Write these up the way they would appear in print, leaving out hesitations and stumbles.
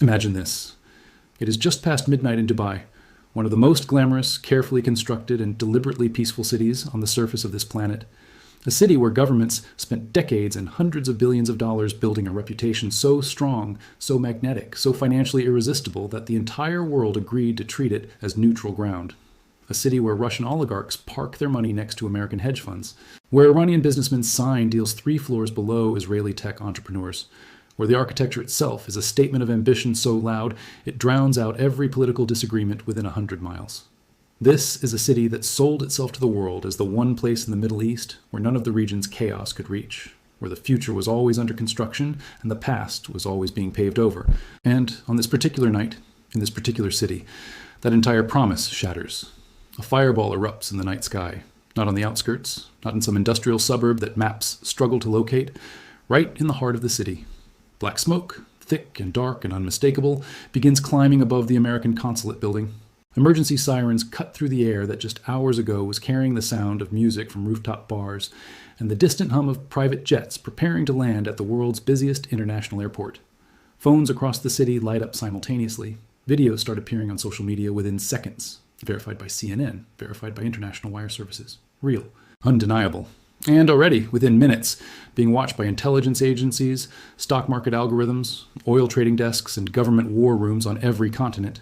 Imagine this. It is just past midnight in Dubai, one of the most glamorous, carefully constructed, and deliberately peaceful cities on the surface of this planet. A city where governments spent decades and hundreds of billions of dollars building a reputation so strong, so magnetic, so financially irresistible that the entire world agreed to treat it as neutral ground. A city where Russian oligarchs park their money next to American hedge funds, where Iranian businessmen sign deals 3 floors below Israeli tech entrepreneurs, where the architecture itself is a statement of ambition so loud it drowns out every political disagreement within 100 miles. This is a city that sold itself to the world as the one place in the Middle East where none of the region's chaos could reach, where the future was always under construction and the past was always being paved over. And on this particular night, in this particular city, that entire promise shatters. A fireball erupts in the night sky, not on the outskirts, not in some industrial suburb that maps struggle to locate, right in the heart of the city. Black smoke, thick and dark and unmistakable, begins climbing above the American Consulate building. Emergency sirens cut through the air that just hours ago was carrying the sound of music from rooftop bars and the distant hum of private jets preparing to land at the world's busiest international airport. Phones across the city light up simultaneously. Videos start appearing on social media within seconds. Verified by CNN, verified by international wire services. Real. Undeniable. And already, within minutes, being watched by intelligence agencies, stock market algorithms, oil trading desks, and government war rooms on every continent.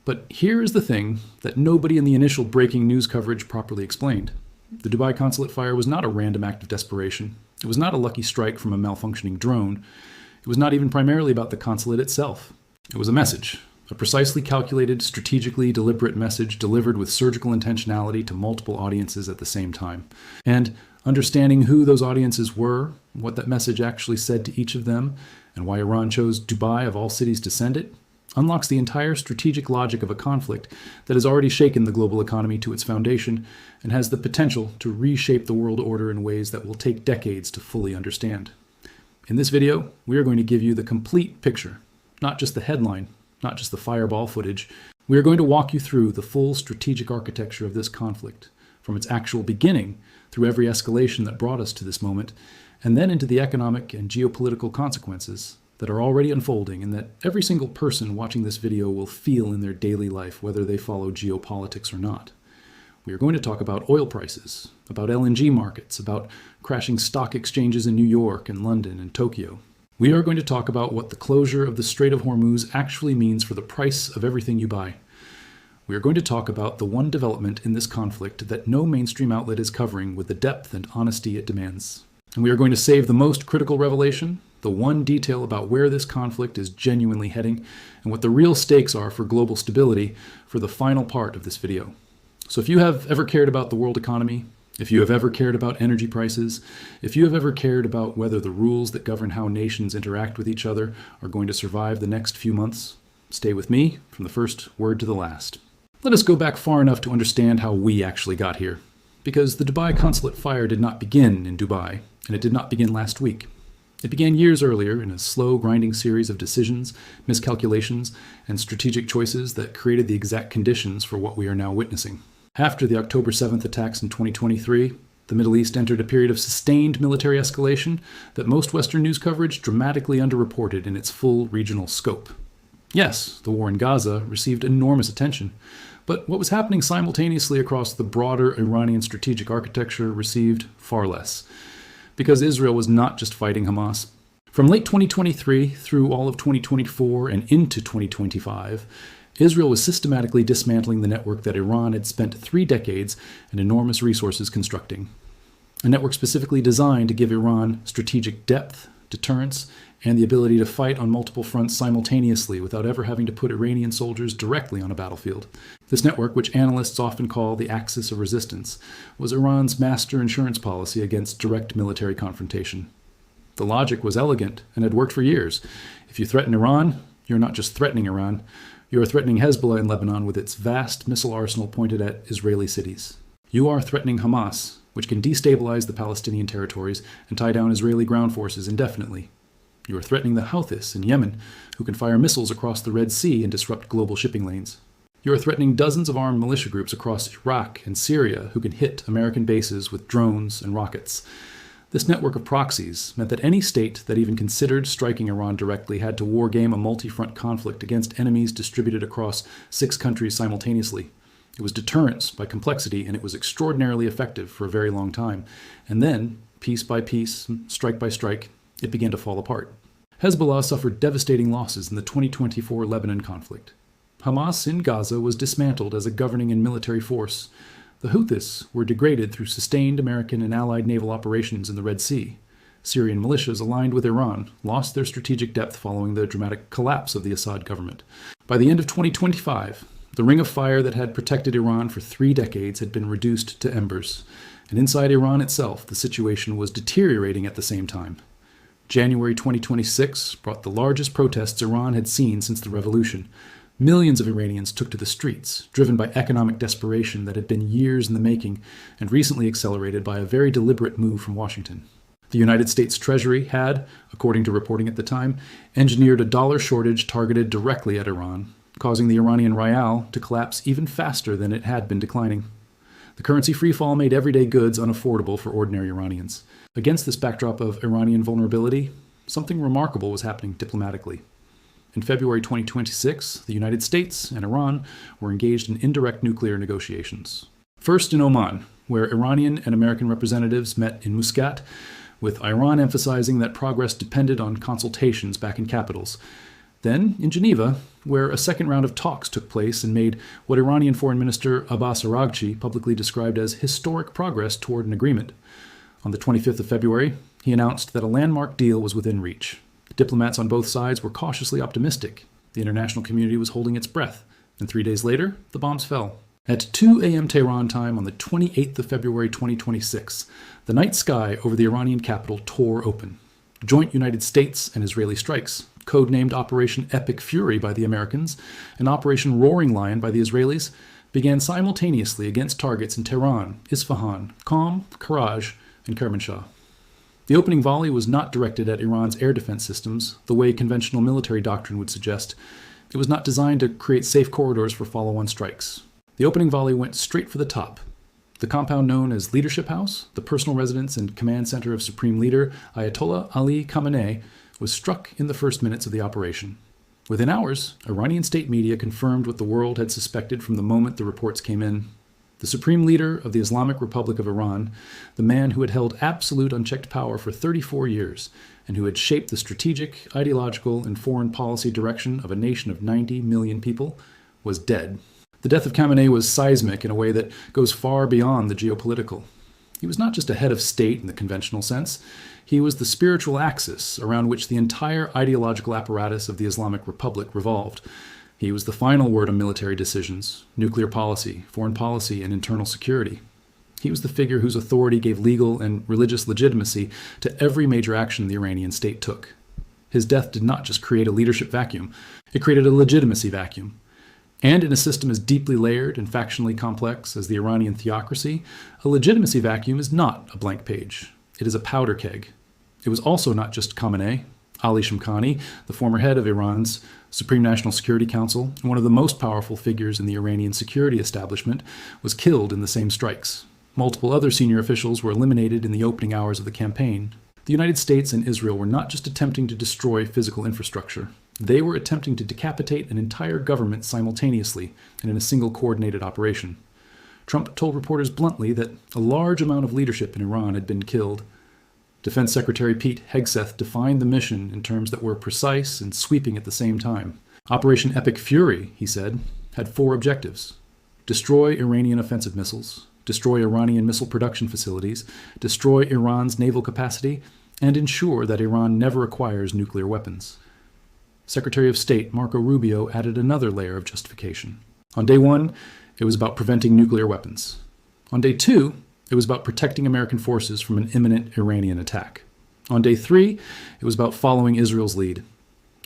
But here is the thing that nobody in the initial breaking news coverage properly explained. The Dubai consulate fire was not a random act of desperation. It was not a lucky strike from a malfunctioning drone. It was not even primarily about the consulate itself. It was a message. A precisely calculated, strategically deliberate message delivered with surgical intentionality to multiple audiences at the same time. And understanding who those audiences were, what that message actually said to each of them, and why Iran chose Dubai of all cities to send it, unlocks the entire strategic logic of a conflict that has already shaken the global economy to its foundation and has the potential to reshape the world order in ways that will take decades to fully understand. In this video, we are going to give you the complete picture, not just the headline, not just the fireball footage. We are going to walk you through the full strategic architecture of this conflict, from its actual beginning through every escalation that brought us to this moment, and then into the economic and geopolitical consequences that are already unfolding and that every single person watching this video will feel in their daily life, whether they follow geopolitics or not. We are going to talk about oil prices, about LNG markets, about crashing stock exchanges in New York and London and Tokyo. We are going to talk about what the closure of the Strait of Hormuz actually means for the price of everything you buy. We are going to talk about the one development in this conflict that no mainstream outlet is covering with the depth and honesty it demands. And we are going to save the most critical revelation, the one detail about where this conflict is genuinely heading, and what the real stakes are for global stability for the final part of this video. So if you have ever cared about the world economy, if you have ever cared about energy prices, if you have ever cared about whether the rules that govern how nations interact with each other are going to survive the next few months, stay with me from the first word to the last. Let us go back far enough to understand how we actually got here. Because the Dubai consulate fire did not begin in Dubai, and it did not begin last week. It began years earlier in a slow, grinding series of decisions, miscalculations, and strategic choices that created the exact conditions for what we are now witnessing. After the October 7th attacks in 2023, the Middle East entered a period of sustained military escalation that most Western news coverage dramatically underreported in its full regional scope. Yes, the war in Gaza received enormous attention, but what was happening simultaneously across the broader Iranian strategic architecture received far less, because Israel was not just fighting Hamas. From late 2023 through all of 2024 and into 2025, Israel was systematically dismantling the network that Iran had spent 3 decades and enormous resources constructing. A network specifically designed to give Iran strategic depth, deterrence, and the ability to fight on multiple fronts simultaneously without ever having to put Iranian soldiers directly on a battlefield. This network, which analysts often call the axis of resistance, was Iran's master insurance policy against direct military confrontation. The logic was elegant and had worked for years. If you threaten Iran, you're not just threatening Iran, you are threatening Hezbollah in Lebanon with its vast missile arsenal pointed at Israeli cities. You are threatening Hamas, which can destabilize the Palestinian territories and tie down Israeli ground forces indefinitely. You are threatening the Houthis in Yemen, who can fire missiles across the Red Sea and disrupt global shipping lanes. You are threatening dozens of armed militia groups across Iraq and Syria who can hit American bases with drones and rockets. This network of proxies meant that any state that even considered striking Iran directly had to wargame a multi-front conflict against enemies distributed across 6 countries simultaneously. It was deterrence by complexity, and it was extraordinarily effective for a very long time. And then, piece by piece, strike by strike, it began to fall apart. Hezbollah suffered devastating losses in the 2024 Lebanon conflict. Hamas in Gaza was dismantled as a governing and military force. The Houthis were degraded through sustained American and Allied naval operations in the Red Sea. Syrian militias aligned with Iran lost their strategic depth following the dramatic collapse of the Assad government. By the end of 2025, the ring of fire that had protected Iran for 3 decades had been reduced to embers. And inside Iran itself, the situation was deteriorating at the same time. January 2026 brought the largest protests Iran had seen since the revolution. Millions of Iranians took to the streets, driven by economic desperation that had been years in the making and recently accelerated by a very deliberate move from Washington. The United States Treasury had, according to reporting at the time, engineered a dollar shortage targeted directly at Iran, causing the Iranian rial to collapse even faster than it had been declining. The currency freefall made everyday goods unaffordable for ordinary Iranians. Against this backdrop of Iranian vulnerability, something remarkable was happening diplomatically. In February 2026, the United States and Iran were engaged in indirect nuclear negotiations. First in Oman, where Iranian and American representatives met in Muscat, with Iran emphasizing that progress depended on consultations back in capitals. Then in Geneva, where a second round of talks took place and made what Iranian Foreign Minister Abbas Araghchi publicly described as historic progress toward an agreement. On the 25th of February, he announced that a landmark deal was within reach. Diplomats on both sides were cautiously optimistic. The international community was holding its breath. And 3 days later, the bombs fell. At 2 a.m. Tehran time on the 28th of February 2026, the night sky over the Iranian capital tore open. Joint United States and Israeli strikes, codenamed Operation Epic Fury by the Americans and Operation Roaring Lion by the Israelis, began simultaneously against targets in Tehran, Isfahan, Qom, Karaj, and Kermanshah. The opening volley was not directed at Iran's air defense systems, the way conventional military doctrine would suggest. It was not designed to create safe corridors for follow-on strikes. The opening volley went straight for the top. The compound known as Leadership House, the personal residence and command center of Supreme Leader Ayatollah Ali Khamenei, was struck in the first minutes of the operation. Within hours, Iranian state media confirmed what the world had suspected from the moment the reports came in. The Supreme Leader of the Islamic Republic of Iran, the man who had held absolute unchecked power for 34 years, and who had shaped the strategic, ideological, and foreign policy direction of a nation of 90 million people, was dead. The death of Khamenei was seismic in a way that goes far beyond the geopolitical. He was not just a head of state in the conventional sense. He was the spiritual axis around which the entire ideological apparatus of the Islamic Republic revolved. He was the final word on military decisions, nuclear policy, foreign policy, and internal security. He was the figure whose authority gave legal and religious legitimacy to every major action the Iranian state took. His death did not just create a leadership vacuum, it created a legitimacy vacuum. And in a system as deeply layered and factionally complex as the Iranian theocracy, a legitimacy vacuum is not a blank page. It is a powder keg. It was also not just Khamenei. Ali Shamkhani, the former head of Iran's Supreme National Security Council and one of the most powerful figures in the Iranian security establishment, was killed in the same strikes. Multiple other senior officials were eliminated in the opening hours of the campaign. The United States and Israel were not just attempting to destroy physical infrastructure. They were attempting to decapitate an entire government simultaneously and in a single coordinated operation. Trump told reporters bluntly that a large amount of leadership in Iran had been killed. Defense Secretary Pete Hegseth defined the mission in terms that were precise and sweeping at the same time. Operation Epic Fury, he said, had 4 objectives: destroy Iranian offensive missiles, destroy Iranian missile production facilities, destroy Iran's naval capacity, and ensure that Iran never acquires nuclear weapons. Secretary of State Marco Rubio added another layer of justification. On day 1, it was about preventing nuclear weapons. On day 2, it was about protecting American forces from an imminent Iranian attack. On day 3, it was about following Israel's lead.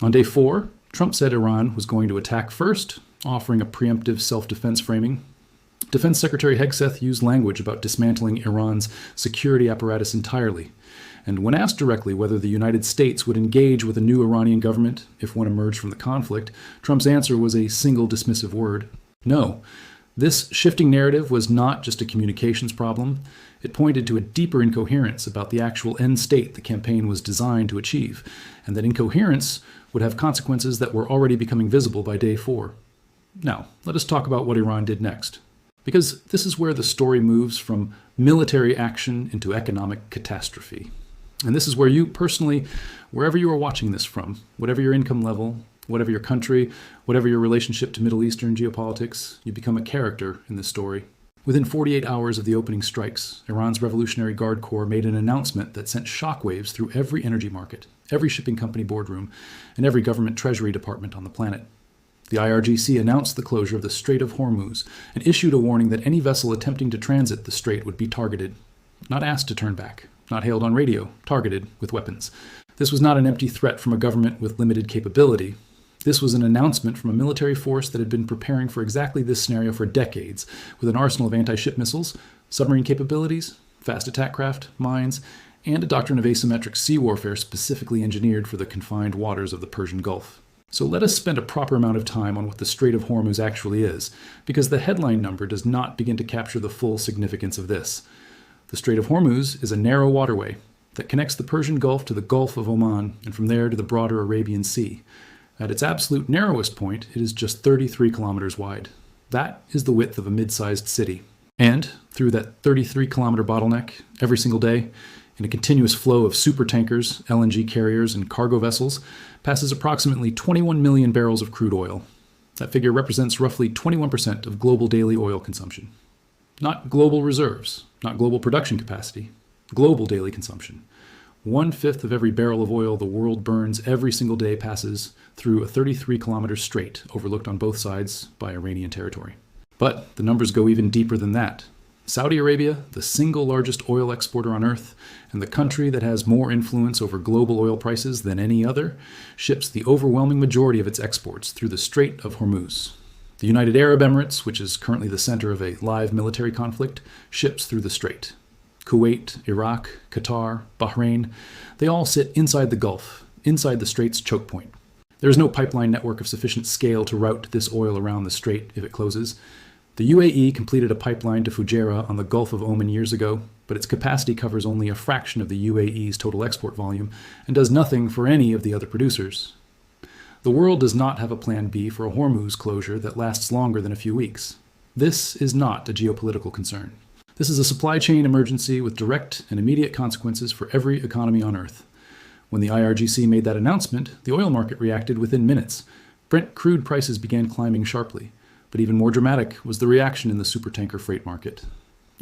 On day 4, Trump said Iran was going to attack first, offering a preemptive self-defense framing. Defense Secretary Hegseth used language about dismantling Iran's security apparatus entirely. And when asked directly whether the United States would engage with a new Iranian government if one emerged from the conflict, Trump's answer was a single dismissive word: no. This shifting narrative was not just a communications problem. It pointed to a deeper incoherence about the actual end state the campaign was designed to achieve, and that incoherence would have consequences that were already becoming visible by day 4. Now, let us talk about what Iran did next. Because this is where the story moves from military action into economic catastrophe. And this is where you personally, wherever you are watching this from, whatever your income level, whatever your country, whatever your relationship to Middle Eastern geopolitics, you become a character in this story. Within 48 hours of the opening strikes, Iran's Revolutionary Guard Corps made an announcement that sent shockwaves through every energy market, every shipping company boardroom, and every government treasury department on the planet. The IRGC announced the closure of the Strait of Hormuz and issued a warning that any vessel attempting to transit the strait would be targeted. Not asked to turn back, not hailed on radio, targeted with weapons. This was not an empty threat from a government with limited capability. This was an announcement from a military force that had been preparing for exactly this scenario for decades, with an arsenal of anti-ship missiles, submarine capabilities, fast attack craft, mines, and a doctrine of asymmetric sea warfare specifically engineered for the confined waters of the Persian Gulf. So let us spend a proper amount of time on what the Strait of Hormuz actually is, because the headline number does not begin to capture the full significance of this. The Strait of Hormuz is a narrow waterway that connects the Persian Gulf to the Gulf of Oman, and from there to the broader Arabian Sea. At its absolute narrowest point, it is just 33 kilometers wide. That is the width of a mid-sized city. And through that 33-kilometer bottleneck, every single day, in a continuous flow of supertankers, LNG carriers, and cargo vessels, passes approximately 21 million barrels of crude oil. That figure represents roughly 21% of global daily oil consumption. Not global reserves, not global production capacity, global daily consumption. 1/5 of every barrel of oil the world burns every single day passes through a 33-kilometer strait overlooked on both sides by Iranian territory. But the numbers go even deeper than that. Saudi Arabia, the single largest oil exporter on earth, and the country that has more influence over global oil prices than any other, ships the overwhelming majority of its exports through the Strait of Hormuz. The United Arab Emirates, which is currently the center of a live military conflict, ships through the strait. Kuwait, Iraq, Qatar, Bahrain, they all sit inside the Gulf, inside the strait's choke point. There is no pipeline network of sufficient scale to route this oil around the strait if it closes. The UAE completed a pipeline to Fujairah on the Gulf of Oman years ago, but its capacity covers only a fraction of the UAE's total export volume and does nothing for any of the other producers. The world does not have a plan B for a Hormuz closure that lasts longer than a few weeks. This is not a geopolitical concern. This is a supply chain emergency with direct and immediate consequences for every economy on Earth. When the IRGC made that announcement, the oil market reacted within minutes. Brent crude prices began climbing sharply. But even more dramatic was the reaction in the supertanker freight market.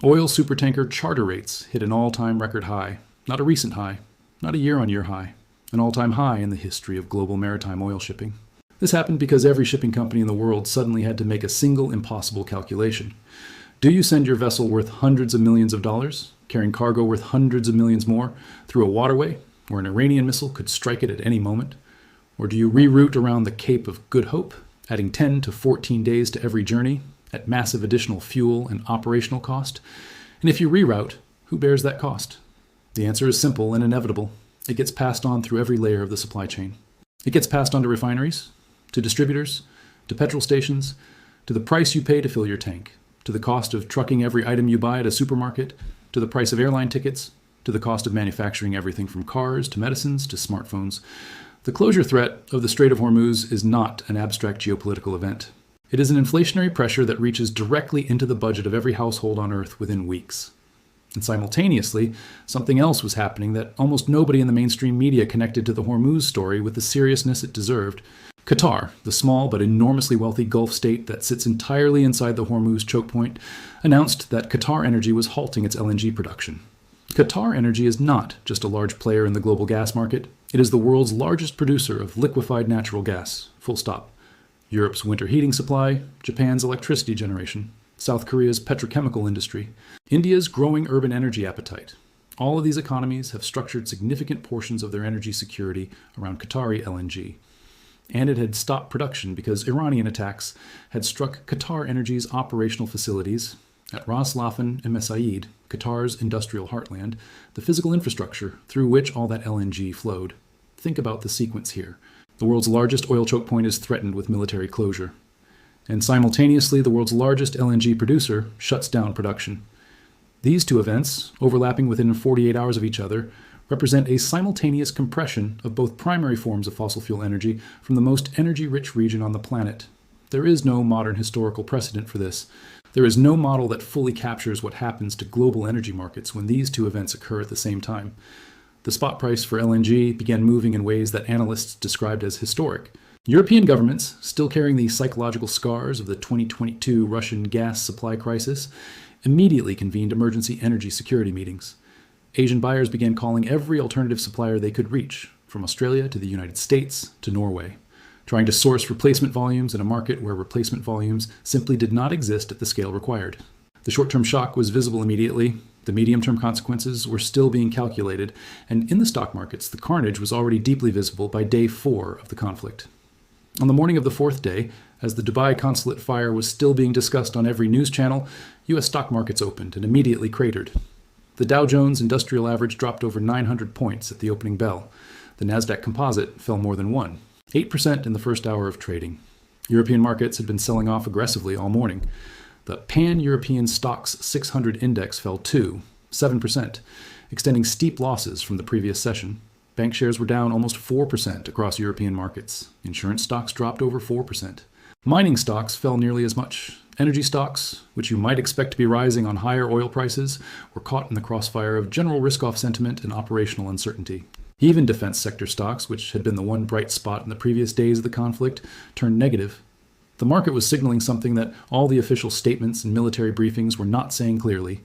Oil supertanker charter rates hit an all-time record high. Not a recent high, not a year-on-year high. An all-time high in the history of global maritime oil shipping. This happened because every shipping company in the world suddenly had to make a single impossible calculation. Do you send your vessel worth hundreds of millions of dollars, carrying cargo worth hundreds of millions more, through a waterway where an Iranian missile could strike it at any moment? Or do you reroute around the Cape of Good Hope, adding 10 to 14 days to every journey, at massive additional fuel and operational cost? And if you reroute, who bears that cost? The answer is simple and inevitable. It gets passed on through every layer of the supply chain. It gets passed on to refineries, to distributors, to petrol stations, to the price you pay to fill your tank, to the cost of trucking every item you buy at a supermarket, to the price of airline tickets, to the cost of manufacturing everything from cars to medicines to smartphones. The closure threat of the Strait of Hormuz is not an abstract geopolitical event. It is an inflationary pressure that reaches directly into the budget of every household on Earth within weeks. And simultaneously, something else was happening that almost nobody in the mainstream media connected to the Hormuz story with the seriousness it deserved. Qatar, the small but enormously wealthy Gulf state that sits entirely inside the Hormuz choke point, announced that Qatar Energy was halting its LNG production. Qatar Energy is not just a large player in the global gas market. It is the world's largest producer of liquefied natural gas, full stop. Europe's winter heating supply, Japan's electricity generation, South Korea's petrochemical industry, India's growing urban energy appetite. All of these economies have structured significant portions of their energy security around Qatari LNG. And it had stopped production because Iranian attacks had struck Qatar Energy's operational facilities at Ras Laffan and Mesaid, Qatar's industrial heartland, the physical infrastructure through which all that LNG flowed. Think about the sequence here. The world's largest oil choke point is threatened with military closure. And simultaneously, the world's largest LNG producer shuts down production. These two events, overlapping within 48 hours of each other, represent a simultaneous compression of both primary forms of fossil fuel energy from the most energy-rich region on the planet. There is no modern historical precedent for this. There is no model that fully captures what happens to global energy markets when these two events occur at the same time. The spot price for LNG began moving in ways that analysts described as historic. European governments, still carrying the psychological scars of the 2022 Russian gas supply crisis, immediately convened emergency energy security meetings. Asian buyers began calling every alternative supplier they could reach, from Australia to the United States to Norway, trying to source replacement volumes in a market where replacement volumes simply did not exist at the scale required. The short-term shock was visible immediately, the medium-term consequences were still being calculated, and in the stock markets, the carnage was already deeply visible by day 4 of the conflict. On the morning of the 4th day, as the Dubai Consulate fire was still being discussed on every news channel, U.S. stock markets opened and immediately cratered. The Dow Jones Industrial Average dropped over 900 points at the opening bell. The Nasdaq Composite fell more than 8% in the first hour of trading. European markets had been selling off aggressively all morning. The Pan-European Stocks 600 index fell 7%, extending steep losses from the previous session. Bank shares were down almost 4% across European markets. Insurance stocks dropped over 4%. Mining stocks fell nearly as much. Energy stocks, which you might expect to be rising on higher oil prices, were caught in the crossfire of general risk-off sentiment and operational uncertainty. Even defense sector stocks, which had been the one bright spot in the previous days of the conflict, turned negative. The market was signaling something that all the official statements and military briefings were not saying clearly.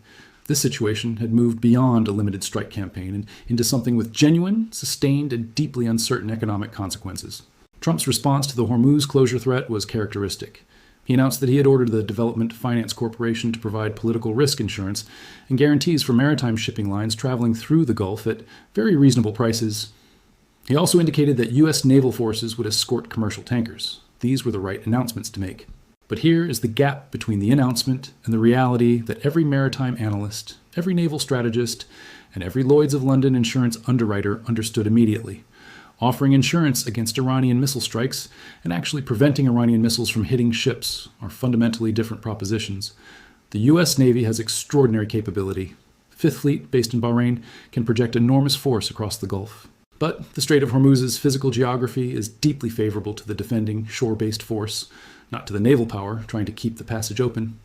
This situation had moved beyond a limited strike campaign and into something with genuine, sustained, and deeply uncertain economic consequences. Trump's response to the Hormuz closure threat was characteristic. He announced that he had ordered the Development Finance Corporation to provide political risk insurance and guarantees for maritime shipping lines traveling through the Gulf at very reasonable prices. He also indicated that U.S. naval forces would escort commercial tankers. These were the right announcements to make. But here is the gap between the announcement and the reality that every maritime analyst, every naval strategist, and every Lloyd's of London insurance underwriter understood immediately. Offering insurance against Iranian missile strikes and actually preventing Iranian missiles from hitting ships are fundamentally different propositions. The U.S. Navy has extraordinary capability. The Fifth Fleet, based in Bahrain, can project enormous force across the Gulf. But the Strait of Hormuz's physical geography is deeply favorable to the defending shore-based force, not to the naval power trying to keep the passage open.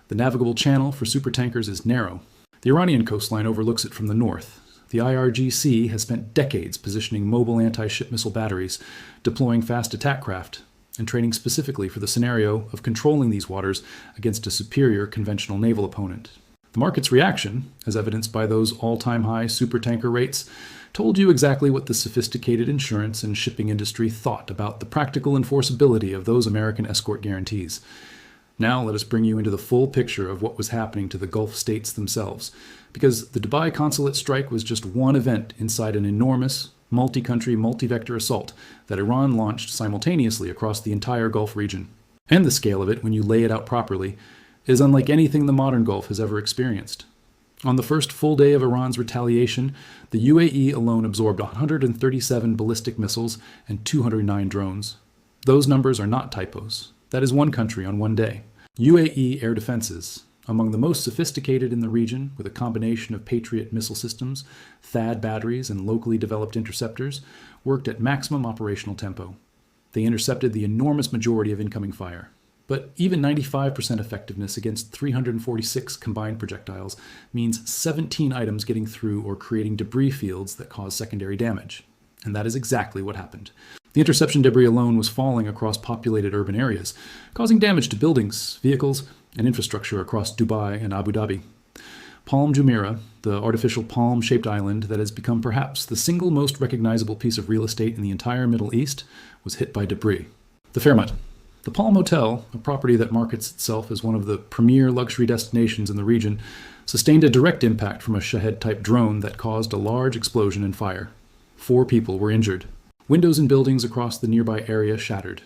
The navigable channel for supertankers is narrow. The Iranian coastline overlooks it from the north. The IRGC has spent decades positioning mobile anti-ship missile batteries, deploying fast attack craft, and training specifically for the scenario of controlling these waters against a superior conventional naval opponent. The market's reaction, as evidenced by those all-time high supertanker rates, told you exactly what the sophisticated insurance and shipping industry thought about the practical enforceability of those American escort guarantees. Now let us bring you into the full picture of what was happening to the Gulf states themselves, because the Dubai consulate strike was just one event inside an enormous, multi-country, multi-vector assault that Iran launched simultaneously across the entire Gulf region. And the scale of it, when you lay it out properly, is unlike anything the modern Gulf has ever experienced. On the first full day of Iran's retaliation, the UAE alone absorbed 137 ballistic missiles and 209 drones. Those numbers are not typos. That is one country on one day. UAE air defenses, among the most sophisticated in the region, with a combination of Patriot missile systems, THAAD batteries, and locally developed interceptors, worked at maximum operational tempo. They intercepted the enormous majority of incoming fire. But even 95% effectiveness against 346 combined projectiles means 17 items getting through or creating debris fields that cause secondary damage. And that is exactly what happened. The interception debris alone was falling across populated urban areas, causing damage to buildings, vehicles, and infrastructure across Dubai and Abu Dhabi. Palm Jumeirah, the artificial palm-shaped island that has become perhaps the single most recognizable piece of real estate in the entire Middle East, was hit by debris. The Fairmont. The Palm Hotel, a property that markets itself as one of the premier luxury destinations in the region, sustained a direct impact from a Shahed-type drone that caused a large explosion and fire. 4 people were injured. Windows in buildings across the nearby area shattered.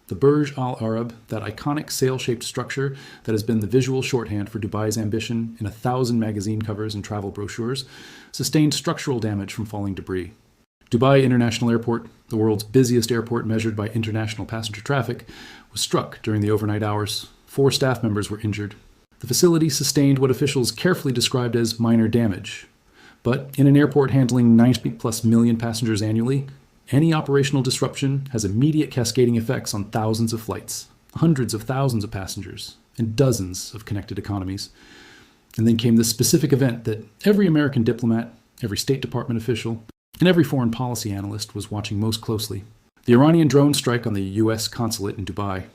The Burj Al Arab, that iconic sail-shaped structure that has been the visual shorthand for Dubai's ambition in 1,000 magazine covers and travel brochures, sustained structural damage from falling debris. Dubai International Airport, the world's busiest airport measured by international passenger traffic, was struck during the overnight hours. 4 staff members were injured. The facility sustained what officials carefully described as minor damage. But in an airport handling 90+ million passengers annually, any operational disruption has immediate cascading effects on thousands of flights, hundreds of thousands of passengers, and dozens of connected economies. And then came this specific event that every American diplomat, every State Department official, and every foreign policy analyst was watching most closely. The Iranian drone strike on the US Consulate in Dubai.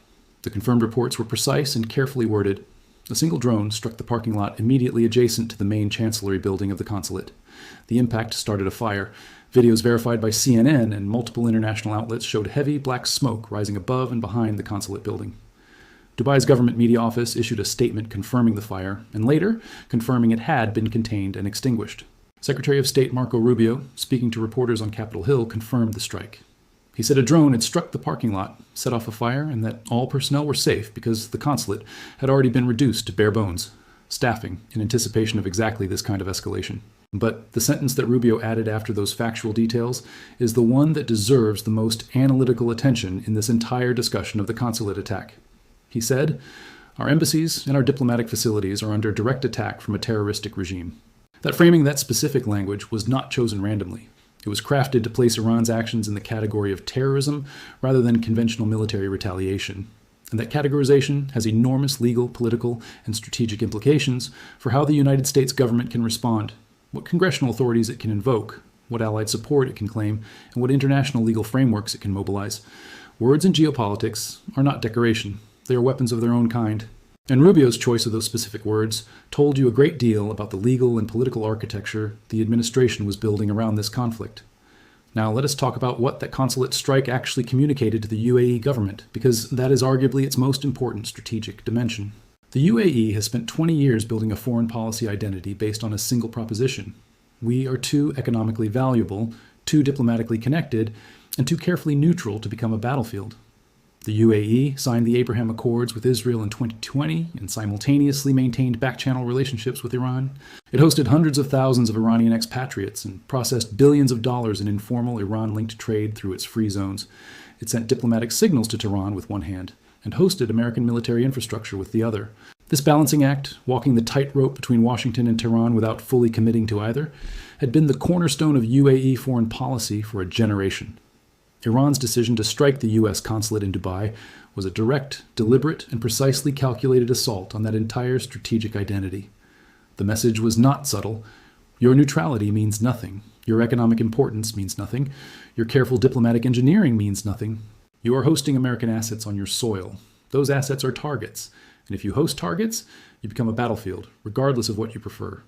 The confirmed reports were precise and carefully worded. A single drone struck the parking lot immediately adjacent to the main chancellery building of the consulate. The impact started a fire. Videos verified by CNN and multiple international outlets showed heavy black smoke rising above and behind the consulate building. Dubai's government media office issued a statement confirming the fire, and later confirming it had been contained and extinguished. Secretary of State Marco Rubio, speaking to reporters on Capitol Hill, confirmed the strike. He said a drone had struck the parking lot, set off a fire, and that all personnel were safe because the consulate had already been reduced to bare bones, staffing in anticipation of exactly this kind of escalation. But the sentence that Rubio added after those factual details is the one that deserves the most analytical attention in this entire discussion of the consulate attack. He said, "Our embassies and our diplomatic facilities are under direct attack from a terroristic regime." That framing that specific language was not chosen randomly. It was crafted to place Iran's actions in the category of terrorism rather than conventional military retaliation. And that categorization has enormous legal, political, and strategic implications for how the United States government can respond, what congressional authorities it can invoke, what allied support it can claim, and what international legal frameworks it can mobilize. Words in geopolitics are not decoration. They are weapons of their own kind. And Rubio's choice of those specific words told you a great deal about the legal and political architecture the administration was building around this conflict. Now let us talk about what that consulate strike actually communicated to the UAE government, because that is arguably its most important strategic dimension. The UAE has spent 20 years building a foreign policy identity based on a single proposition. We are too economically valuable, too diplomatically connected, and too carefully neutral to become a battlefield. The UAE signed the Abraham Accords with Israel in 2020 and simultaneously maintained back-channel relationships with Iran. It hosted hundreds of thousands of Iranian expatriates and processed billions of dollars in informal Iran-linked trade through its free zones. It sent diplomatic signals to Tehran with one hand and hosted American military infrastructure with the other. This balancing act, walking the tightrope between Washington and Tehran without fully committing to either, had been the cornerstone of UAE foreign policy for a generation. Iran's decision to strike the U.S. consulate in Dubai was a direct, deliberate, and precisely calculated assault on that entire strategic identity. The message was not subtle. Your neutrality means nothing. Your economic importance means nothing. Your careful diplomatic engineering means nothing. You are hosting American assets on your soil. Those assets are targets. And if you host targets, you become a battlefield, regardless of what you prefer.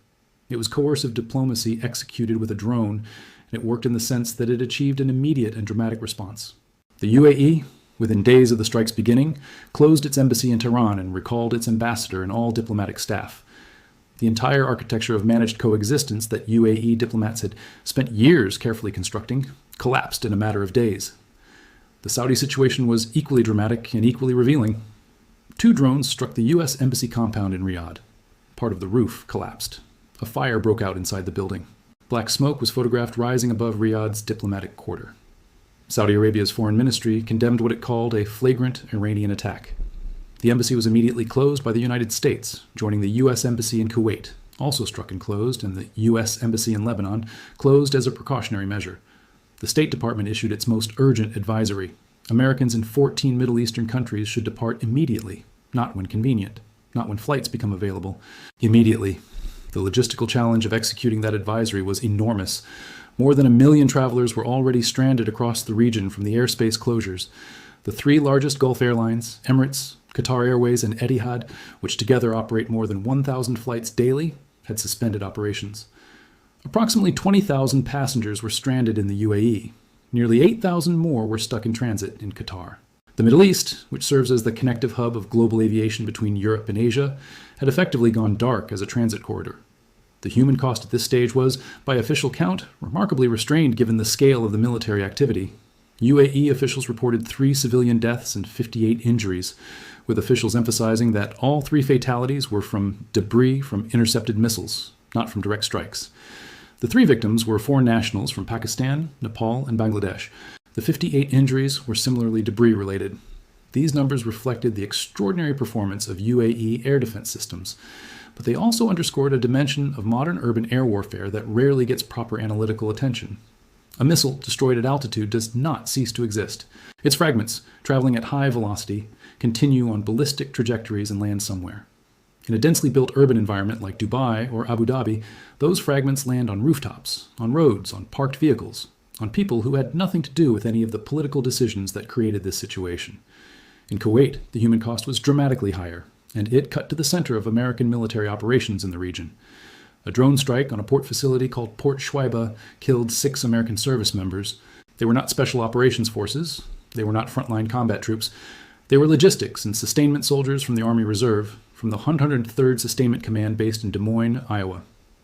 It was coercive diplomacy executed with a drone, and it worked in the sense that it achieved an immediate and dramatic response. The UAE, within days of the strike's beginning, closed its embassy in Tehran and recalled its ambassador and all diplomatic staff. The entire architecture of managed coexistence that UAE diplomats had spent years carefully constructing collapsed in a matter of days. The Saudi situation was equally dramatic and equally revealing. 2 drones struck the U.S. embassy compound in Riyadh. Part of the roof collapsed. A fire broke out inside the building. Black smoke was photographed rising above Riyadh's diplomatic quarter. Saudi Arabia's foreign ministry condemned what it called a flagrant Iranian attack. The embassy was immediately closed by the United States, joining the U.S. embassy in Kuwait, also struck and closed, and the U.S. embassy in Lebanon closed as a precautionary measure. The State Department issued its most urgent advisory. Americans in 14 Middle Eastern countries should depart immediately, not when convenient, not when flights become available. Immediately. The logistical challenge of executing that advisory was enormous. More than 1 million travelers were already stranded across the region from the airspace closures. The 3 largest Gulf airlines, Emirates, Qatar Airways, and Etihad, which together operate more than 1,000 flights daily, had suspended operations. Approximately 20,000 passengers were stranded in the UAE. Nearly 8,000 more were stuck in transit in Qatar. The Middle East, which serves as the connective hub of global aviation between Europe and Asia, had effectively gone dark as a transit corridor. The human cost at this stage was, by official count, remarkably restrained given the scale of the military activity. UAE officials reported 3 civilian deaths and 58 injuries, with officials emphasizing that all 3 fatalities were from debris from intercepted missiles, not from direct strikes. The 3 victims were foreign nationals from Pakistan, Nepal, and Bangladesh. The 58 injuries were similarly debris-related. These numbers reflected the extraordinary performance of UAE air defense systems, but they also underscored a dimension of modern urban air warfare that rarely gets proper analytical attention. A missile destroyed at altitude does not cease to exist. Its fragments, traveling at high velocity, continue on ballistic trajectories and land somewhere. In a densely built urban environment like Dubai or Abu Dhabi, those fragments land on rooftops, on roads, on parked vehicles, on people who had nothing to do with any of the political decisions that created this situation. In Kuwait, the human cost was dramatically higher, and it cut to the center of American military operations in the region. A drone strike on a port facility called Port Shuaiba killed 6 American service members. They were not special operations forces. They were not frontline combat troops. They were logistics and sustainment soldiers from the Army Reserve, from the 103rd Sustainment Command based in Des Moines, Iowa.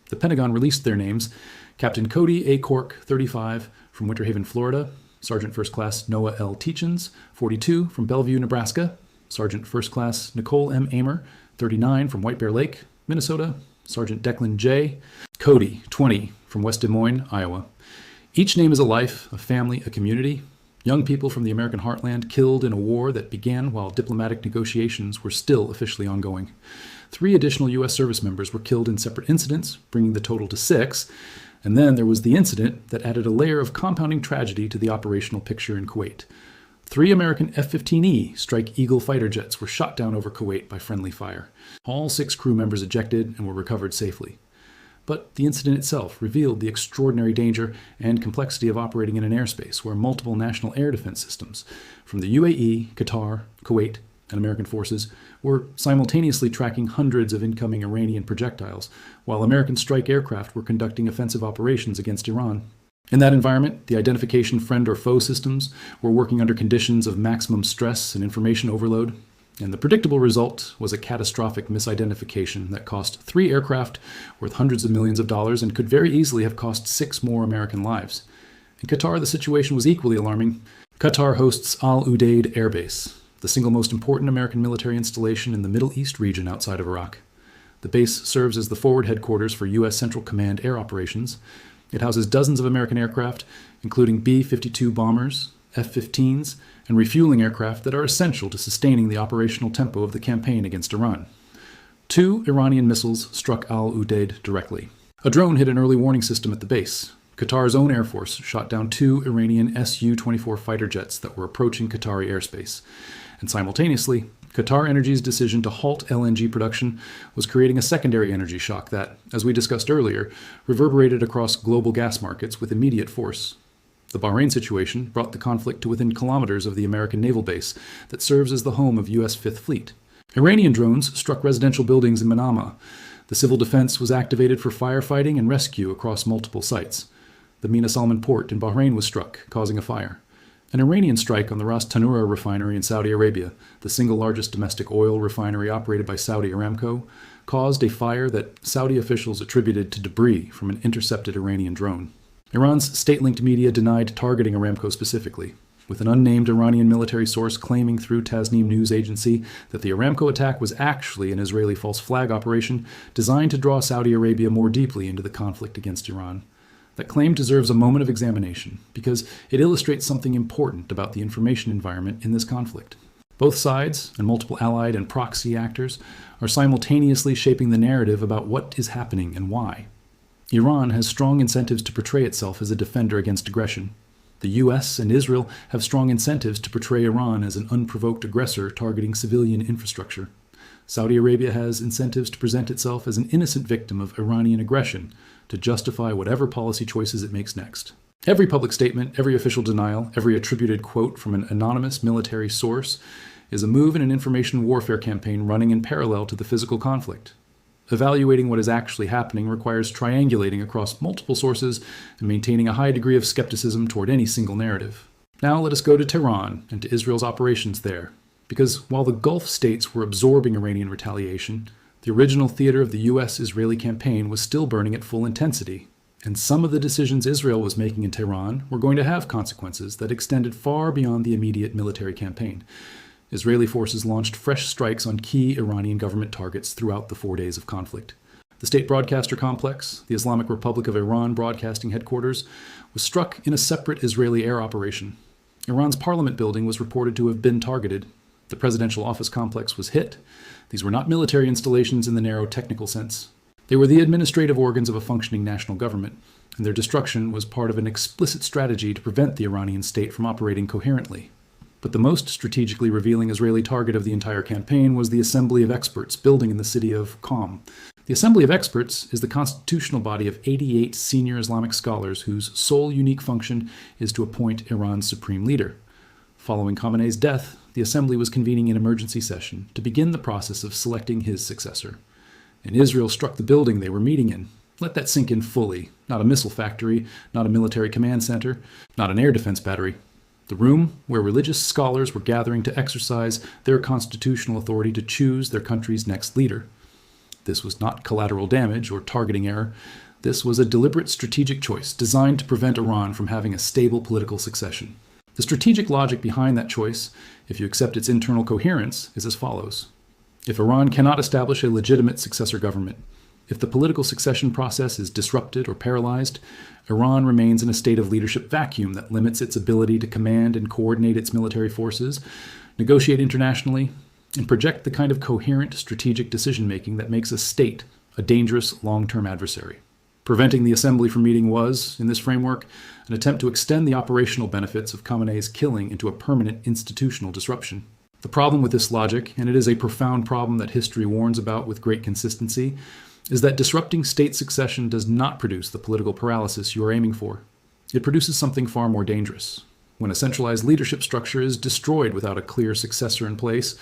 The Pentagon released their names: Captain Cody A. Cork, 35, from Winter Haven, Florida; Sergeant First Class Noah L. Teachins, 42, from Bellevue, Nebraska; Sergeant First Class Nicole M. Amer, 39, from White Bear Lake, Minnesota; Sergeant Declan J. Cody, 20, from West Des Moines, Iowa. Each name is a life, a family, a community. Young people from the American heartland killed in a war that began while diplomatic negotiations were still officially ongoing. 3 additional U.S. service members were killed in separate incidents, bringing the total to 6. And then there was the incident that added a layer of compounding tragedy to the operational picture in Kuwait. 3 American F-15E Strike Eagle fighter jets were shot down over Kuwait by friendly fire. All 6 crew members ejected and were recovered safely. But the incident itself revealed the extraordinary danger and complexity of operating in an airspace where multiple national air defense systems, from the UAE, Qatar, Kuwait, and American forces, were simultaneously tracking hundreds of incoming Iranian projectiles, while American strike aircraft were conducting offensive operations against Iran. In that environment, the identification friend or foe systems were working under conditions of maximum stress and information overload, and the predictable result was a catastrophic misidentification that cost 3 aircraft worth hundreds of millions of dollars and could very easily have cost 6 more American lives. In Qatar, the situation was equally alarming. Qatar hosts Al Udeid Air Base, the single most important American military installation in the Middle East region outside of Iraq. The base serves as the forward headquarters for U.S. Central Command air operations. It houses dozens of American aircraft, including B-52 bombers, F-15s, and refueling aircraft that are essential to sustaining the operational tempo of the campaign against Iran. 2 Iranian missiles struck Al Udeid directly. A drone hit an early warning system at the base. Qatar's own Air Force shot down 2 Iranian Su-24 fighter jets that were approaching Qatari airspace. And simultaneously, Qatar Energy's decision to halt LNG production was creating a secondary energy shock that, as we discussed earlier, reverberated across global gas markets with immediate force. The Bahrain situation brought the conflict to within kilometers of the American naval base that serves as the home of U.S. Fifth Fleet. Iranian drones struck residential buildings in Manama. The civil defense was activated for firefighting and rescue across multiple sites. The Mina Salman port in Bahrain was struck, causing a fire. An Iranian strike on the Ras Tanura refinery in Saudi Arabia, the single largest domestic oil refinery operated by Saudi Aramco, caused a fire that Saudi officials attributed to debris from an intercepted Iranian drone. Iran's state-linked media denied targeting Aramco specifically, with an unnamed Iranian military source claiming through Tasnim news agency that the Aramco attack was actually an Israeli false flag operation designed to draw Saudi Arabia more deeply into the conflict against Iran. That claim deserves a moment of examination because it illustrates something important about the information environment in this conflict. Both sides, and multiple allied and proxy actors, are simultaneously shaping the narrative about what is happening and why. Iran has strong incentives to portray itself as a defender against aggression. The U.S. and Israel have strong incentives to portray Iran as an unprovoked aggressor targeting civilian infrastructure. Saudi Arabia has incentives to present itself as an innocent victim of Iranian aggression to justify whatever policy choices it makes next. Every public statement, every official denial, every attributed quote from an anonymous military source is a move in an information warfare campaign running in parallel to the physical conflict. Evaluating what is actually happening requires triangulating across multiple sources and maintaining a high degree of skepticism toward any single narrative. Now let us go to Tehran and to Israel's operations there, because while the Gulf states were absorbing Iranian retaliation, the original theater of the U.S.-Israeli campaign was still burning at full intensity, and some of the decisions Israel was making in Tehran were going to have consequences that extended far beyond the immediate military campaign. Israeli forces launched fresh strikes on key Iranian government targets throughout the 4 days of conflict. The state broadcaster complex, the Islamic Republic of Iran broadcasting headquarters, was struck in a separate Israeli air operation. Iran's parliament building was reported to have been targeted. The presidential office complex was hit. These were not military installations in the narrow technical sense. They were the administrative organs of a functioning national government, and their destruction was part of an explicit strategy to prevent the Iranian state from operating coherently. But the most strategically revealing Israeli target of the entire campaign was the Assembly of Experts building in the city of Qom. The Assembly of Experts is the constitutional body of 88 senior Islamic scholars whose sole unique function is to appoint Iran's supreme leader. Following Khamenei's death, the Assembly was convening an emergency session to begin the process of selecting his successor. And Israel struck the building they were meeting in. Let that sink in fully. Not a missile factory, not a military command center, not an air defense battery. The room where religious scholars were gathering to exercise their constitutional authority to choose their country's next leader. This was not collateral damage or targeting error. This was a deliberate strategic choice designed to prevent Iran from having a stable political succession. The strategic logic behind that choice, if you accept its internal coherence, is as follows. If Iran cannot establish a legitimate successor government, if the political succession process is disrupted or paralyzed, Iran remains in a state of leadership vacuum that limits its ability to command and coordinate its military forces, negotiate internationally, and project the kind of coherent strategic decision-making that makes a state a dangerous long-term adversary. Preventing the assembly from meeting was, in this framework, an attempt to extend the operational benefits of Khamenei's killing into a permanent institutional disruption. The problem with this logic, and it is a profound problem that history warns about with great consistency, is that disrupting state succession does not produce the political paralysis you are aiming for. It produces something far more dangerous. When a centralized leadership structure is destroyed without a clear successor in place,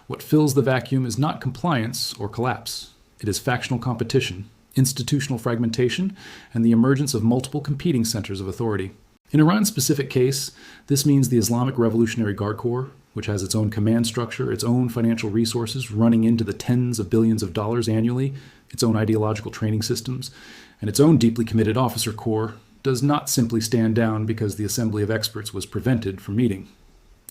what fills the vacuum is not compliance or collapse. It is factional competition, institutional fragmentation, and the emergence of multiple competing centers of authority. In Iran's specific case, this means the Islamic Revolutionary Guard Corps, which has its own command structure, its own financial resources running into the tens of billions of dollars annually, its own ideological training systems, and its own deeply committed officer corps, does not simply stand down because the Assembly of Experts was prevented from meeting.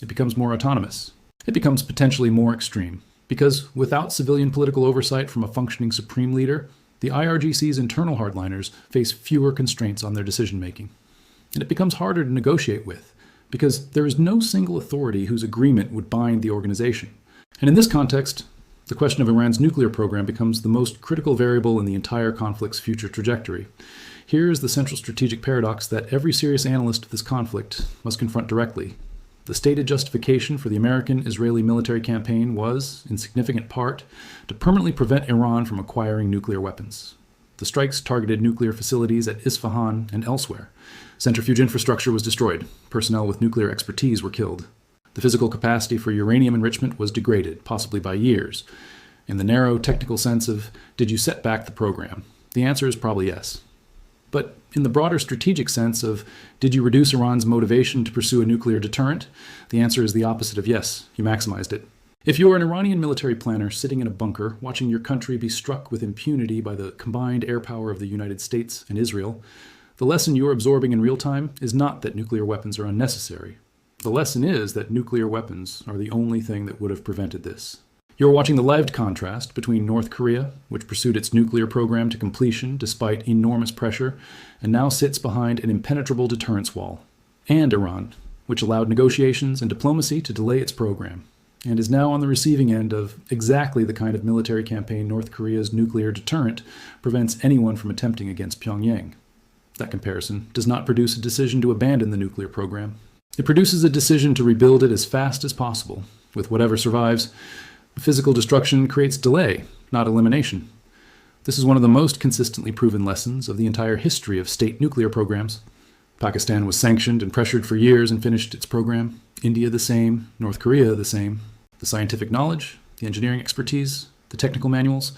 It becomes more autonomous. It becomes potentially more extreme, because without civilian political oversight from a functioning supreme leader, the IRGC's internal hardliners face fewer constraints on their decision-making. And it becomes harder to negotiate with, because there is no single authority whose agreement would bind the organization. And in this context, the question of Iran's nuclear program becomes the most critical variable in the entire conflict's future trajectory. Here is the central strategic paradox that every serious analyst of this conflict must confront directly. The stated justification for the American-Israeli military campaign was, in significant part, to permanently prevent Iran from acquiring nuclear weapons. The strikes targeted nuclear facilities at Isfahan and elsewhere. Centrifuge infrastructure was destroyed. Personnel with nuclear expertise were killed. The physical capacity for uranium enrichment was degraded, possibly by years. In the narrow technical sense of, did you set back the program? The answer is probably yes. But in the broader strategic sense of, did you reduce Iran's motivation to pursue a nuclear deterrent? The answer is the opposite of yes. You maximized it. If you are an Iranian military planner sitting in a bunker, watching your country be struck with impunity by the combined air power of the United States and Israel, the lesson you are absorbing in real time is not that nuclear weapons are unnecessary. The lesson is that nuclear weapons are the only thing that would have prevented this. You're watching the lived contrast between North Korea, which pursued its nuclear program to completion despite enormous pressure, and now sits behind an impenetrable deterrence wall, and Iran, which allowed negotiations and diplomacy to delay its program, and is now on the receiving end of exactly the kind of military campaign North Korea's nuclear deterrent prevents anyone from attempting against Pyongyang. That comparison does not produce a decision to abandon the nuclear program. It produces a decision to rebuild it as fast as possible, with whatever survives. Physical destruction creates delay, not elimination. This is one of the most consistently proven lessons of the entire history of state nuclear programs. Pakistan was sanctioned and pressured for years and finished its program. India the same, North Korea the same. The scientific knowledge, the engineering expertise, the technical manuals,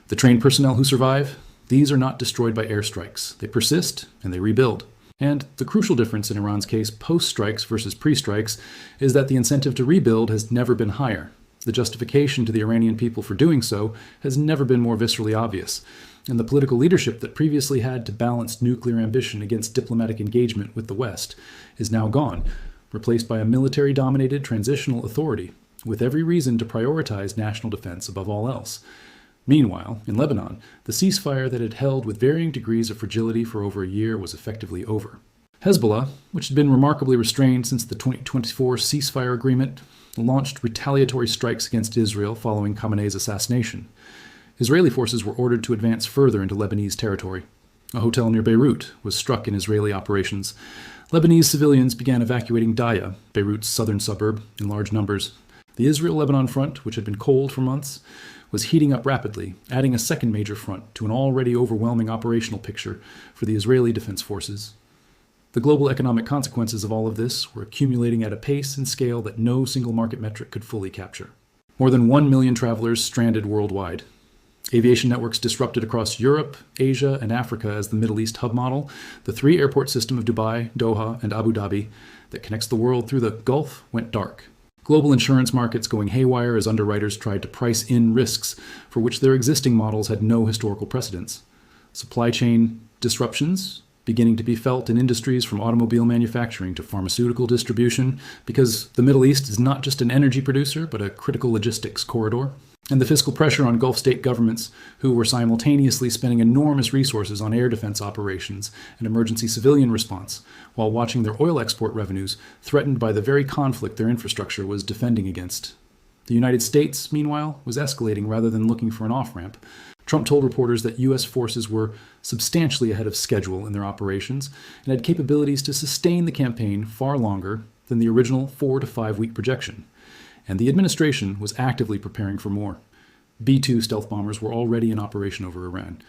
the trained personnel who survive, these are not destroyed by airstrikes. They persist and they rebuild. And the crucial difference in Iran's case post-strikes versus pre-strikes is that the incentive to rebuild has never been higher. The justification to the Iranian people for doing so has never been more viscerally obvious, and the political leadership that previously had to balance nuclear ambition against diplomatic engagement with the West is now gone, replaced by a military-dominated transitional authority, with every reason to prioritize national defense above all else. Meanwhile, in Lebanon, the ceasefire that had held with varying degrees of fragility for over a year was effectively over. Hezbollah, which had been remarkably restrained since the 2024 ceasefire agreement, launched retaliatory strikes against Israel following Khamenei's assassination. Israeli forces were ordered to advance further into Lebanese territory. A hotel near Beirut was struck in Israeli operations. Lebanese civilians began evacuating Daya, Beirut's southern suburb, in large numbers. The Israel-Lebanon front, which had been cold for months, was heating up rapidly, adding a second major front to an already overwhelming operational picture for the Israeli Defense Forces. The global economic consequences of all of this were accumulating at a pace and scale that no single market metric could fully capture. More than 1 million travelers stranded worldwide. Aviation networks disrupted across Europe, Asia, and Africa as the Middle East hub model. The three-airport system of Dubai, Doha, and Abu Dhabi that connects the world through the Gulf went dark. Global insurance markets going haywire as underwriters tried to price in risks for which their existing models had no historical precedence. Supply chain disruptions beginning to be felt in industries from automobile manufacturing to pharmaceutical distribution, because the Middle East is not just an energy producer, but a critical logistics corridor. And the fiscal pressure on Gulf state governments, who were simultaneously spending enormous resources on air defense operations and emergency civilian response, while watching their oil export revenues threatened by the very conflict their infrastructure was defending against. The United States, meanwhile, was escalating rather than looking for an off-ramp. Trump told reporters that U.S. forces were substantially ahead of schedule in their operations and had capabilities to sustain the campaign far longer than the original 4 to 5 week projection. And the administration was actively preparing for more. B-2 stealth bombers were already in operation over Iran.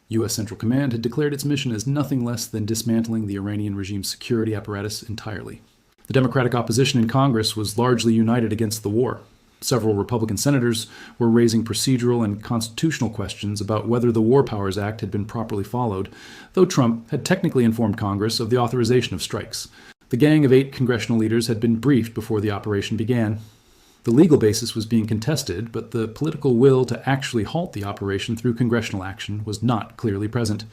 U.S. Central Command had declared its mission as nothing less than dismantling the Iranian regime's security apparatus entirely. The Democratic opposition in Congress was largely united against the war. Several Republican senators were raising procedural and constitutional questions about whether the War Powers Act had been properly followed, though Trump had technically informed Congress of the authorization of strikes. The gang of 8 congressional leaders had been briefed before the operation began. The legal basis was being contested, but the political will to actually halt the operation through congressional action was not clearly present.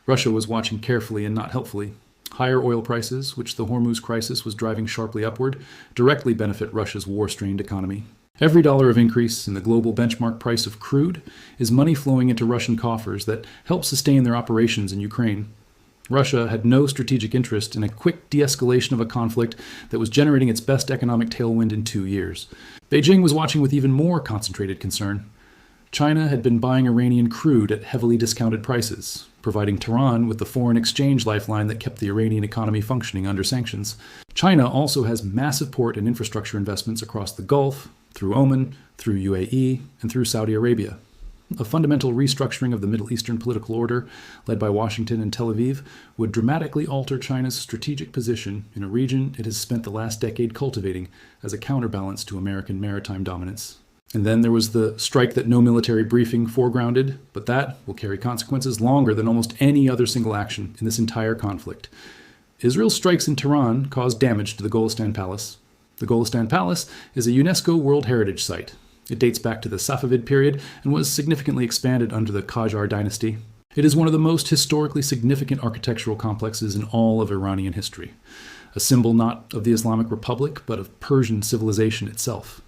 Russia was watching carefully and not helpfully. Higher oil prices, which the Hormuz crisis was driving sharply upward, directly benefit Russia's war-strained economy. Every dollar of increase in the global benchmark price of crude is money flowing into Russian coffers that help sustain their operations in Ukraine. Russia had no strategic interest in a quick de-escalation of a conflict that was generating its best economic tailwind in 2 years. Beijing was watching with even more concentrated concern. China had been buying Iranian crude at heavily discounted prices, providing Tehran with the foreign exchange lifeline that kept the Iranian economy functioning under sanctions. China also has massive port and infrastructure investments across the Gulf, through Oman, through UAE, and through Saudi Arabia. A fundamental restructuring of the Middle Eastern political order, led by Washington and Tel Aviv, would dramatically alter China's strategic position in a region it has spent the last decade cultivating as a counterbalance to American maritime dominance. And then there was the strike that no military briefing foregrounded, but that will carry consequences longer than almost any other single action in this entire conflict. Israel's strikes in Tehran caused damage to the Golistan Palace. The Golistan Palace is a UNESCO World Heritage Site. It dates back to the Safavid period and was significantly expanded under the Qajar dynasty. It is one of the most historically significant architectural complexes in all of Iranian history, a symbol not of the Islamic Republic, but of Persian civilization itself,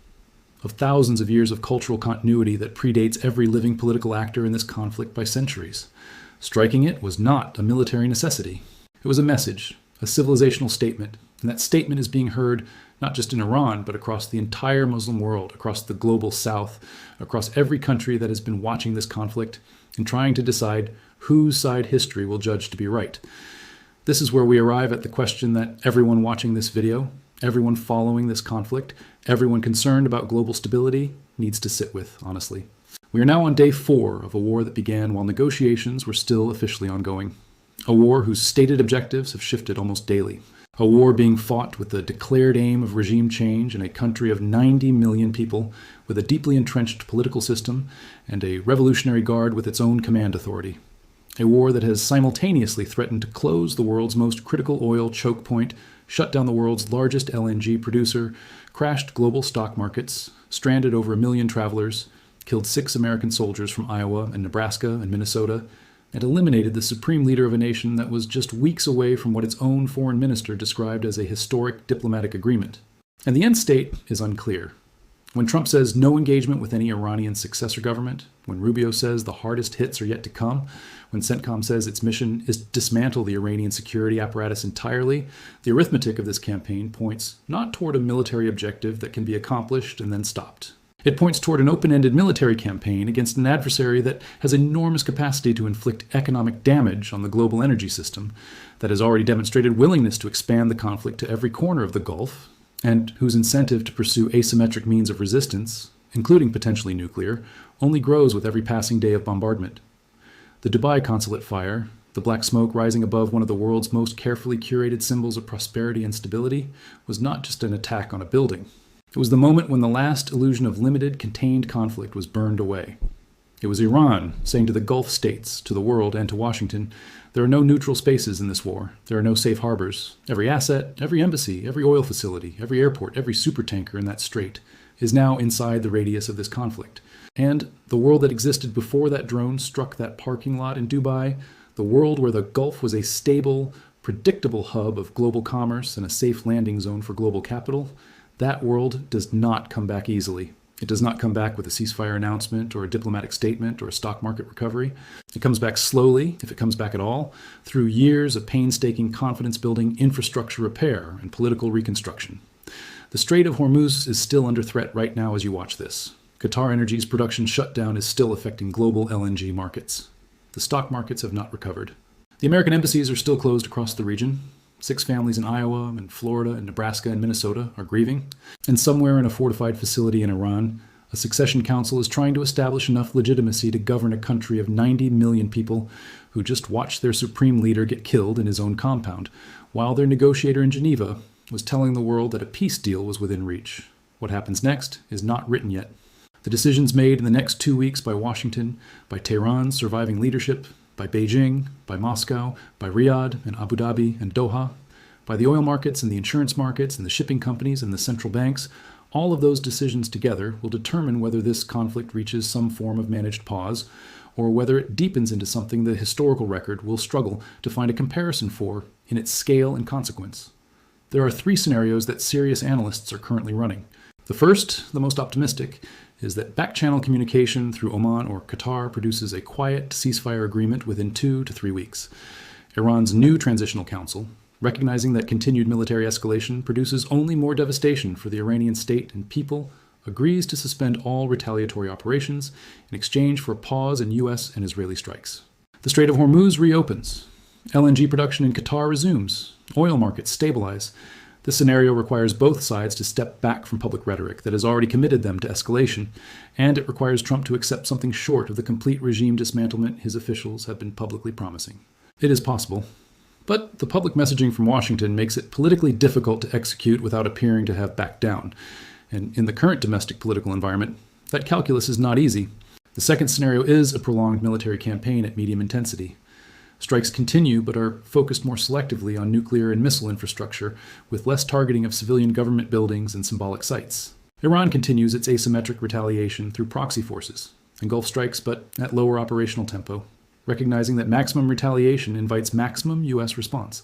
of thousands of years of cultural continuity that predates every living political actor in this conflict by centuries. Striking it was not a military necessity. It was a message, a civilizational statement, and that statement is being heard not just in Iran, but across the entire Muslim world, across the global south, across every country that has been watching this conflict and trying to decide whose side history will judge to be right. This is where we arrive at the question that everyone watching this video, everyone following this conflict, everyone concerned about global stability needs to sit with, honestly. We are now on day 4 of a war that began while negotiations were still officially ongoing. A war whose stated objectives have shifted almost daily. A war being fought with the declared aim of regime change in a country of 90 million people with a deeply entrenched political system and a revolutionary guard with its own command authority. A war that has simultaneously threatened to close the world's most critical oil choke point, shut down the world's largest LNG producer, crashed global stock markets, stranded over 1 million travelers, killed 6 American soldiers from Iowa and Nebraska and Minnesota, and eliminated the supreme leader of a nation that was just weeks away from what its own foreign minister described as a historic diplomatic agreement. And the end state is unclear. When Trump says no engagement with any Iranian successor government, when Rubio says the hardest hits are yet to come, when CENTCOM says its mission is to dismantle the Iranian security apparatus entirely, the arithmetic of this campaign points not toward a military objective that can be accomplished and then stopped. It points toward an open-ended military campaign against an adversary that has enormous capacity to inflict economic damage on the global energy system, that has already demonstrated willingness to expand the conflict to every corner of the Gulf, and whose incentive to pursue asymmetric means of resistance, including potentially nuclear, only grows with every passing day of bombardment. The Dubai Consulate fire, the black smoke rising above one of the world's most carefully curated symbols of prosperity and stability, was not just an attack on a building. It was the moment when the last illusion of limited, contained conflict was burned away. It was Iran saying to the Gulf states, to the world, and to Washington, there are no neutral spaces in this war. There are no safe harbors. Every asset, every embassy, every oil facility, every airport, every supertanker in that strait is now inside the radius of this conflict. And the world that existed before that drone struck that parking lot in Dubai, the world where the Gulf was a stable, predictable hub of global commerce and a safe landing zone for global capital, that world does not come back easily. It does not come back with a ceasefire announcement or a diplomatic statement or a stock market recovery. It comes back slowly, if it comes back at all, through years of painstaking confidence-building infrastructure repair and political reconstruction. The Strait of Hormuz is still under threat right now as you watch this. Qatar Energy's production shutdown is still affecting global LNG markets. The stock markets have not recovered. The American embassies are still closed across the region. 6 families in Iowa and Florida and Nebraska and Minnesota are grieving. And somewhere in a fortified facility in Iran, a succession council is trying to establish enough legitimacy to govern a country of 90 million people who just watched their supreme leader get killed in his own compound, while their negotiator in Geneva was telling the world that a peace deal was within reach. What happens next is not written yet. The decisions made in the next 2 weeks by Washington, by Tehran's surviving leadership, by Beijing, by Moscow, by Riyadh and Abu Dhabi and Doha, by the oil markets and the insurance markets and the shipping companies and the central banks, all of those decisions together will determine whether this conflict reaches some form of managed pause, or whether it deepens into something the historical record will struggle to find a comparison for in its scale and consequence. There are 3 scenarios that serious analysts are currently running. The first, the most optimistic, is that back-channel communication through Oman or Qatar produces a quiet ceasefire agreement within 2 to 3 weeks. Iran's new transitional council, recognizing that continued military escalation produces only more devastation for the Iranian state and people, agrees to suspend all retaliatory operations in exchange for a pause in U.S. and Israeli strikes. The Strait of Hormuz reopens. LNG production in Qatar resumes. Oil markets stabilize. This scenario requires both sides to step back from public rhetoric that has already committed them to escalation, and it requires Trump to accept something short of the complete regime dismantlement his officials have been publicly promising. It is possible. But the public messaging from Washington makes it politically difficult to execute without appearing to have backed down. And in the current domestic political environment, that calculus is not easy. The second scenario is a prolonged military campaign at medium intensity. Strikes continue, but are focused more selectively on nuclear and missile infrastructure, with less targeting of civilian government buildings and symbolic sites. Iran continues its asymmetric retaliation through proxy forces, and Gulf strikes, but at lower operational tempo, recognizing that maximum retaliation invites maximum U.S. response.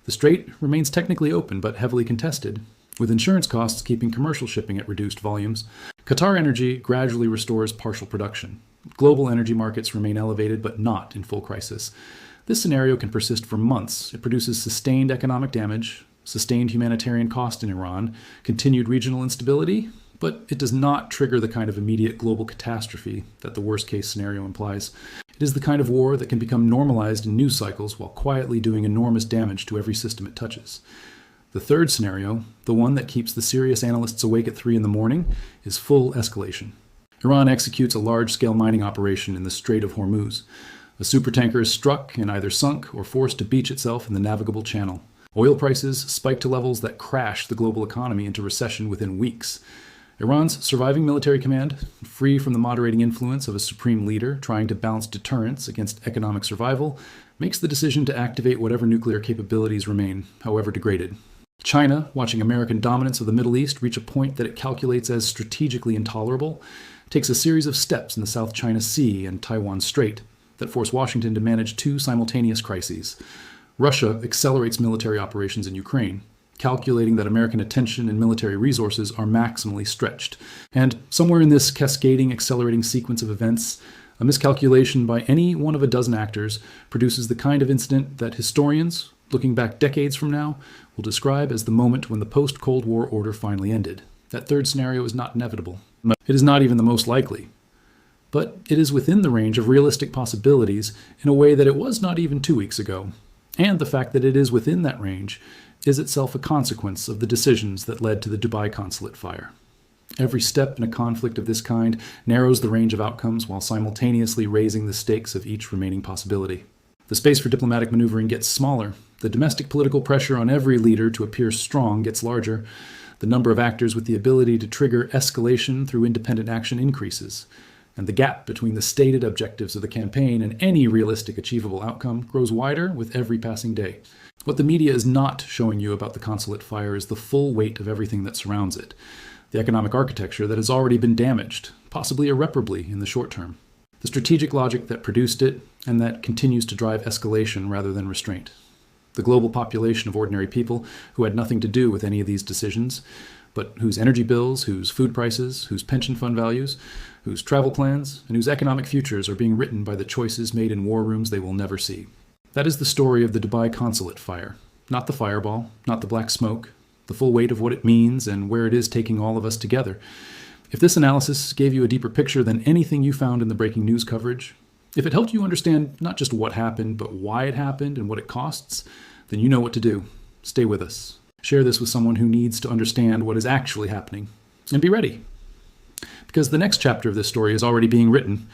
The Strait remains technically open, but heavily contested, with insurance costs keeping commercial shipping at reduced volumes. Qatar Energy gradually restores partial production. Global energy markets remain elevated, but not in full crisis. This scenario can persist for months. It produces sustained economic damage, sustained humanitarian cost in Iran, continued regional instability, but it does not trigger the kind of immediate global catastrophe that the worst-case scenario implies. It is the kind of war that can become normalized in news cycles while quietly doing enormous damage to every system it touches. The third scenario, the one that keeps the serious analysts awake at 3 in the morning, is full escalation. Iran executes a large-scale mining operation in the Strait of Hormuz. A supertanker is struck and either sunk or forced to beach itself in the navigable channel. Oil prices spike to levels that crash the global economy into recession within weeks. Iran's surviving military command, free from the moderating influence of a supreme leader trying to balance deterrence against economic survival, makes the decision to activate whatever nuclear capabilities remain, however degraded. China, watching American dominance of the Middle East reach a point that it calculates as strategically intolerable, takes a series of steps in the South China Sea and Taiwan Strait that force Washington to manage 2 simultaneous crises. Russia accelerates military operations in Ukraine. calculating that American attention and military resources are maximally stretched. And somewhere in this cascading, accelerating sequence of events, a miscalculation by any one of a dozen actors produces the kind of incident that historians, looking back decades from now, will describe as the moment when the post-Cold War order finally ended. That third scenario is not inevitable. It is not even the most likely. But it is within the range of realistic possibilities in a way that it was not even 2 weeks ago. And the fact that it is within that range is itself a consequence of the decisions that led to the Dubai consulate fire. Every step in a conflict of this kind narrows the range of outcomes while simultaneously raising the stakes of each remaining possibility. The space for diplomatic maneuvering gets smaller. The domestic political pressure on every leader to appear strong gets larger. The number of actors with the ability to trigger escalation through independent action increases. And the gap between the stated objectives of the campaign and any realistic achievable outcome grows wider with every passing day. What the media is not showing you about the consulate fire is the full weight of everything that surrounds it. The economic architecture that has already been damaged, possibly irreparably in the short term. The strategic logic that produced it and that continues to drive escalation rather than restraint. The global population of ordinary people who had nothing to do with any of these decisions, but whose energy bills, whose food prices, whose pension fund values, whose travel plans, and whose economic futures are being written by the choices made in war rooms they will never see. That is the story of the Dubai consulate fire. Not the fireball, not the black smoke, the full weight of what it means and where it is taking all of us together. If this analysis gave you a deeper picture than anything you found in the breaking news coverage, if it helped you understand not just what happened, but why it happened and what it costs, then you know what to do. Stay with us. Share this with someone who needs to understand what is actually happening. And be ready. Because the next chapter of this story is already being written.